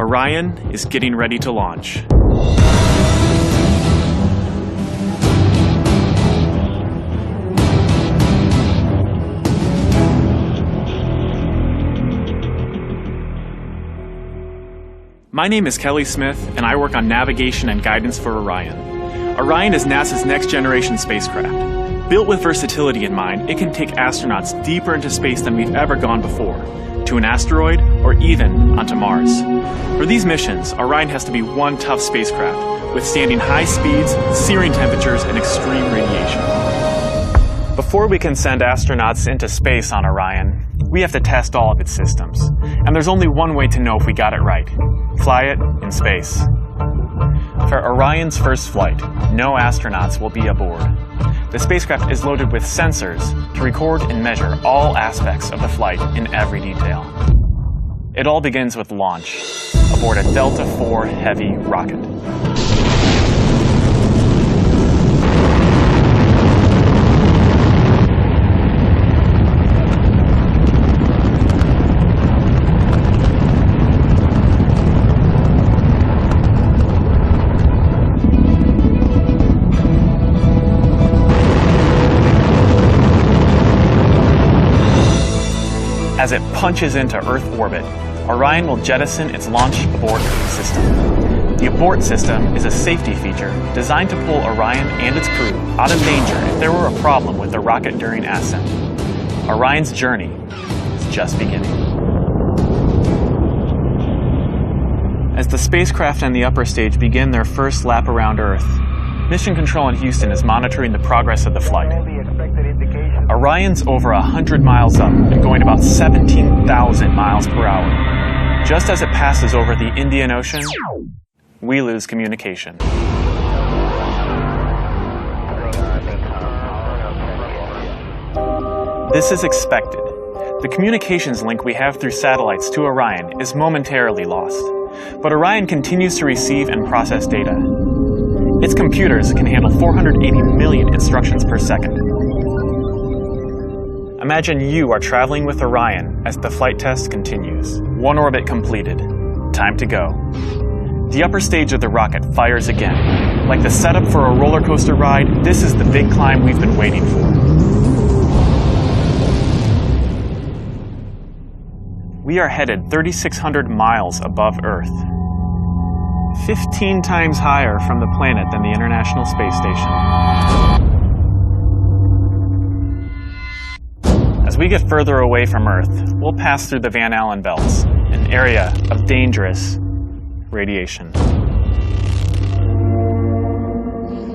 Orion is getting ready to launch. My name is Kelly Smith, and I work on navigation and guidance for Orion. Orion is NASA's next-generation spacecraft. Built with versatility in mind, it can take astronauts deeper into space than we've ever gone before, to an asteroid or even onto Mars. For these missions, Orion has to be one tough spacecraft, withstanding high speeds, searing temperatures, and extreme radiation. Before we can send astronauts into space on Orion, we have to test all of its systems. And there's only one way to know if we got it right: fly it in space. For Orion's first flight, no astronauts will be aboard. The spacecraft is loaded with sensors to record and measure all aspects of the flight in every detail. It all begins with launch aboard a Delta IV Heavy rocket. As it punches into Earth orbit, Orion will jettison its launch abort system. The abort system is a safety feature designed to pull Orion and its crew out of danger if there were a problem with the rocket during ascent. Orion's journey is just beginning. As the spacecraft and the upper stage begin their first lap around Earth, Mission Control in Houston is monitoring the progress of the flight. Orion's over 100 miles up and going about 17,000 miles per hour. Just as it passes over the Indian Ocean, we lose communication. This is expected. The communications link we have through satellites to Orion is momentarily lost, but Orion continues to receive and process data. Its computers can handle 480 million instructions per second. Imagine you are traveling with Orion as the flight test continues. One orbit completed. Time to go. The upper stage of the rocket fires again. Like the setup for a roller coaster ride, this is the big climb we've been waiting for. We are headed 3,600 miles above Earth. 15 times higher from the planet than the International Space Station. As we get further away from Earth, we'll pass through the Van Allen belts, an area of dangerous radiation.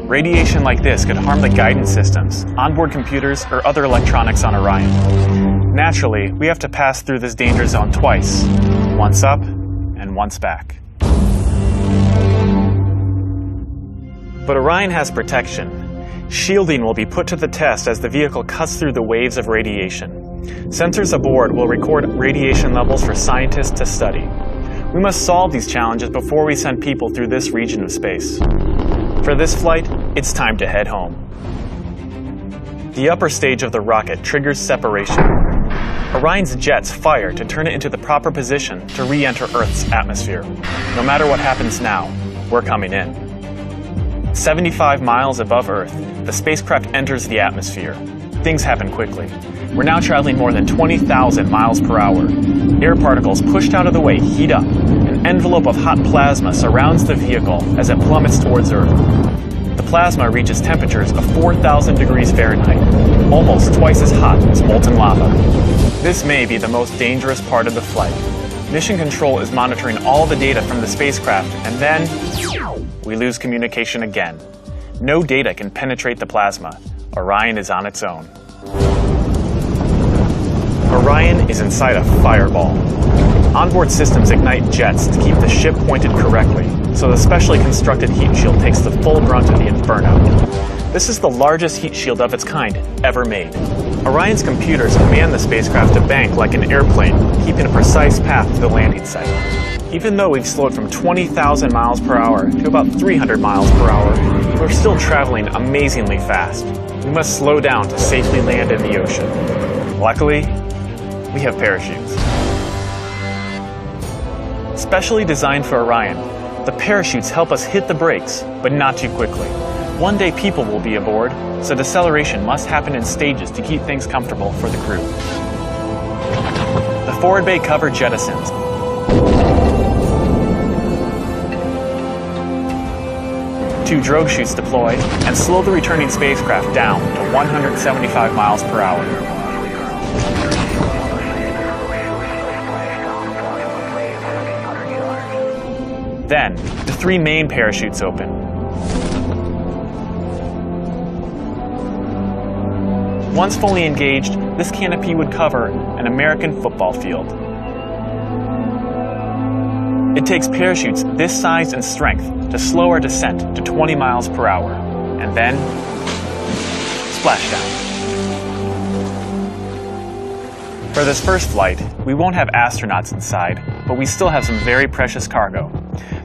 Radiation like this could harm the guidance systems, onboard computers, or other electronics on Orion. Naturally, we have to pass through this danger zone twice, once up and once back. But Orion has protection. Shielding will be put to the test as the vehicle cuts through the waves of radiation. Sensors aboard will record radiation levels for scientists to study. We must solve these challenges before we send people through this region of space. For this flight, it's time to head home. The upper stage of the rocket triggers separation. Orion's jets fire to turn it into the proper position to re-enter Earth's atmosphere. No matter what happens now, we're coming in. 75 miles above Earth, the spacecraft enters the atmosphere. Things happen quickly. We're now traveling more than 20,000 miles per hour. Air particles pushed out of the way heat up. An envelope of hot plasma surrounds the vehicle as it plummets towards Earth. The plasma reaches temperatures of 4,000 degrees Fahrenheit, almost twice as hot as molten lava. This may be the most dangerous part of the flight. Mission Control is monitoring all the data from the spacecraft, and then we lose communication again. No data can penetrate the plasma. Orion is on its own. Orion is inside a fireball. Onboard systems ignite jets to keep the ship pointed correctly, so the specially constructed heat shield takes the full brunt of the inferno. This is the largest heat shield of its kind ever made. Orion's computers command the spacecraft to bank like an airplane, keeping a precise path to the landing site. Even though we've slowed from 20,000 miles per hour to about 300 miles per hour, we're still traveling amazingly fast. We must slow down to safely land in the ocean. Luckily, we have parachutes. Specially designed for Orion, the parachutes help us hit the brakes, but not too quickly. One day people will be aboard, so deceleration must happen in stages to keep things comfortable for the crew. The forward bay cover jettisons. Two drogue chutes deploy and slow the returning spacecraft down to 175 miles per hour. Then, the three main parachutes open. Once fully engaged, this canopy would cover an American football field. It takes parachutes this size and strength to slow our descent to 20 miles per hour, and then splashdown. For this first flight, we won't have astronauts inside, but we still have some very precious cargo.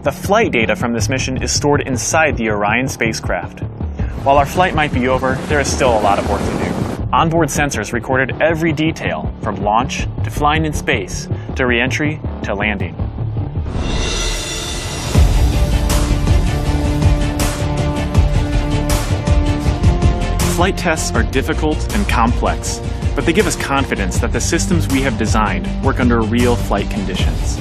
The flight data from this mission is stored inside the Orion spacecraft. While our flight might be over, there is still a lot of work to do. Onboard sensors recorded every detail, from launch to flying in space, to re-entry to landing. Flight tests are difficult and complex, but they give us confidence that the systems we have designed work under real flight conditions.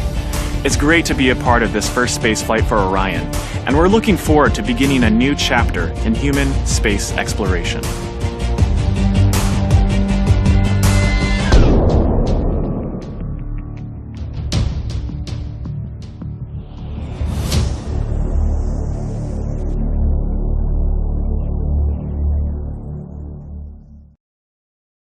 It's great to be a part of this first space flight for Orion, and we're looking forward to beginning a new chapter in human space exploration.